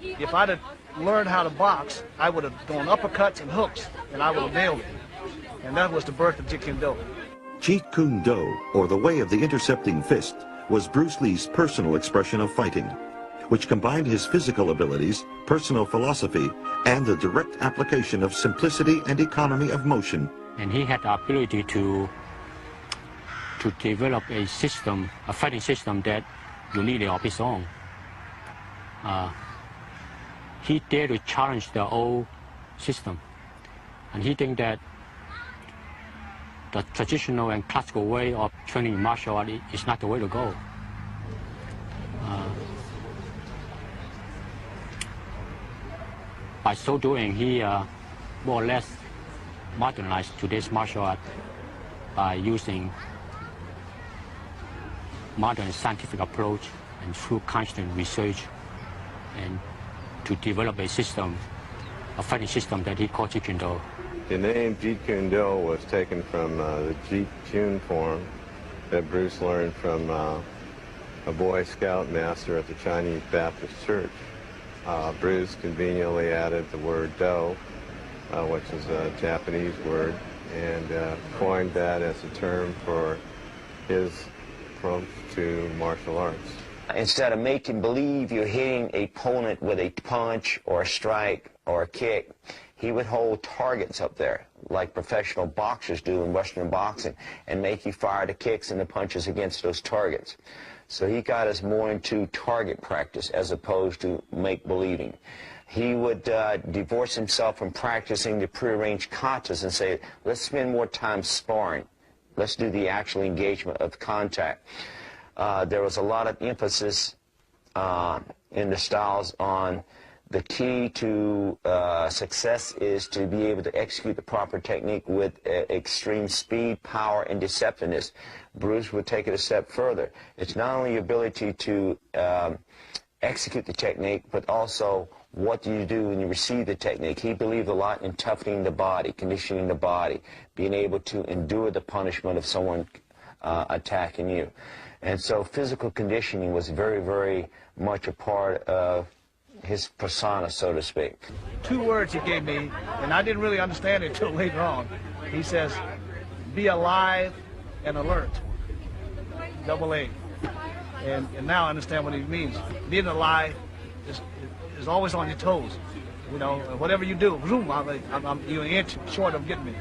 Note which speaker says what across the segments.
Speaker 1: If I'd have learned how to box, I would have gone uppercuts and hooks, and I would have nailed it. And that was the birth of Jeet Kune Do.
Speaker 2: Jeet Kune Do, or the way of the intercepting fist, was Bruce Lee's personal expression of fighting, which combined his physical abilities, personal philosophy, and the direct application of simplicity and economy of motion.
Speaker 3: And he had the ability to develop a system, a fighting system that uniquely of his own. He dared to challenge the old system, and he think that the traditional and classical way of training martial art is not the way to go. By so doing, he more or less modernized today's martial art by using modern scientific approach and through constant research, and to develop a system, a fighting system that he called Jeet Kune Do.
Speaker 4: The name Jeet Kune Do was taken from the Jeet Kune form that Bruce learned from a Boy Scout master at the Chinese Baptist Church. Bruce conveniently added the word Do, which is a Japanese word, and coined that as a term for his approach to martial arts.
Speaker 5: Instead of making believe you're hitting an opponent with a punch or a strike or a kick, he would hold targets up there, like professional boxers do in Western boxing, and make you fire the kicks and the punches against those targets. So he got us more into target practice as opposed to make-believing. He would divorce himself from practicing the prearranged katas and say, let's spend more time sparring. Let's do the actual engagement of contact. There was a lot of emphasis in the styles on the key to success is to be able to execute the proper technique with extreme speed, power, and deceptiveness. Bruce would take it a step further. It's not only your ability to execute the technique, but also what do you do when you receive the technique. He believed a lot in toughening the body, conditioning the body, being able to endure the punishment of someone attacking you. And so physical conditioning was very, very much a part of his persona, so to speak.
Speaker 1: 2 words he gave me, and I didn't really understand it until later on. He says, be alive and alert. Double A. And now I understand what he means. Being alive is always on your toes. You know, whatever you do, boom, you're an inch short of getting me.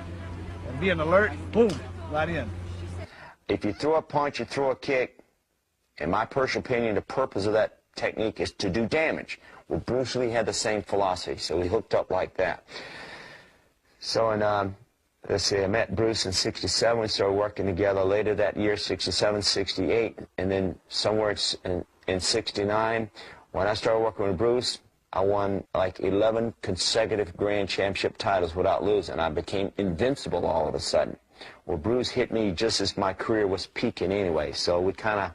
Speaker 1: And being alert, boom, right in.
Speaker 5: If you throw a punch, you throw a kick, in my personal opinion, the purpose of that technique is to do damage. Well, Bruce Lee had the same philosophy, so he hooked up like that. So let's see, I met Bruce in '67. We started working together later that year, '67, '68, and then somewhere in '69, when I started working with Bruce, I won like 11 consecutive grand championship titles without losing. I became invincible all of a sudden. Well, Bruce hit me just as my career was peaking anyway, so we kind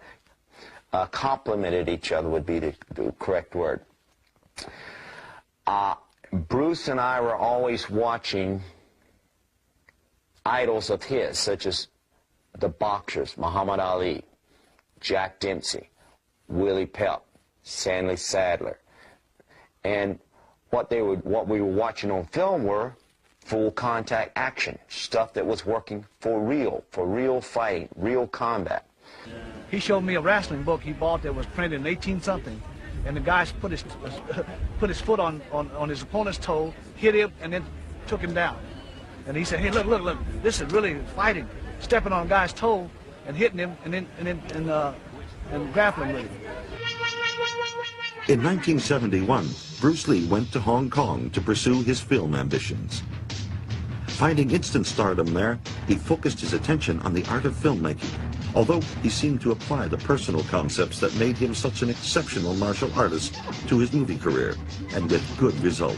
Speaker 5: of complemented each other would be the correct word. Bruce and I were always watching idols of his, such as the boxers, Muhammad Ali, Jack Dempsey, Willie Pelt, Stanley Sadler. And what we were watching on film were full contact action, stuff that was working for real fighting, real combat.
Speaker 1: He showed me a wrestling book he bought that was printed in 18-something, and the guy put his foot on his opponent's toe, hit him, and then took him down. And he said, "Hey, look! This is really fighting, stepping on a guy's toe and hitting him, and grappling with him."
Speaker 2: In 1971, Bruce Lee went to Hong Kong to pursue his film ambitions. Finding instant stardom there, he focused his attention on the art of filmmaking, although he seemed to apply the personal concepts that made him such an exceptional martial artist to his movie career, and with good result.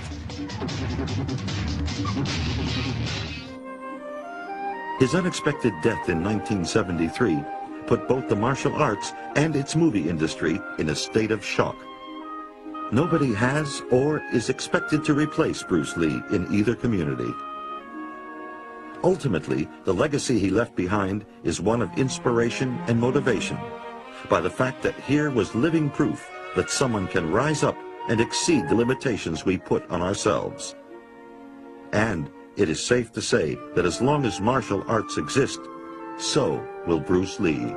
Speaker 2: His unexpected death in 1973 put both the martial arts and its movie industry in a state of shock. Nobody has or is expected to replace Bruce Lee in either community. Ultimately, the legacy he left behind is one of inspiration and motivation, by the fact that here was living proof that someone can rise up and exceed the limitations we put on ourselves. And it is safe to say that as long as martial arts exist, so will Bruce Lee.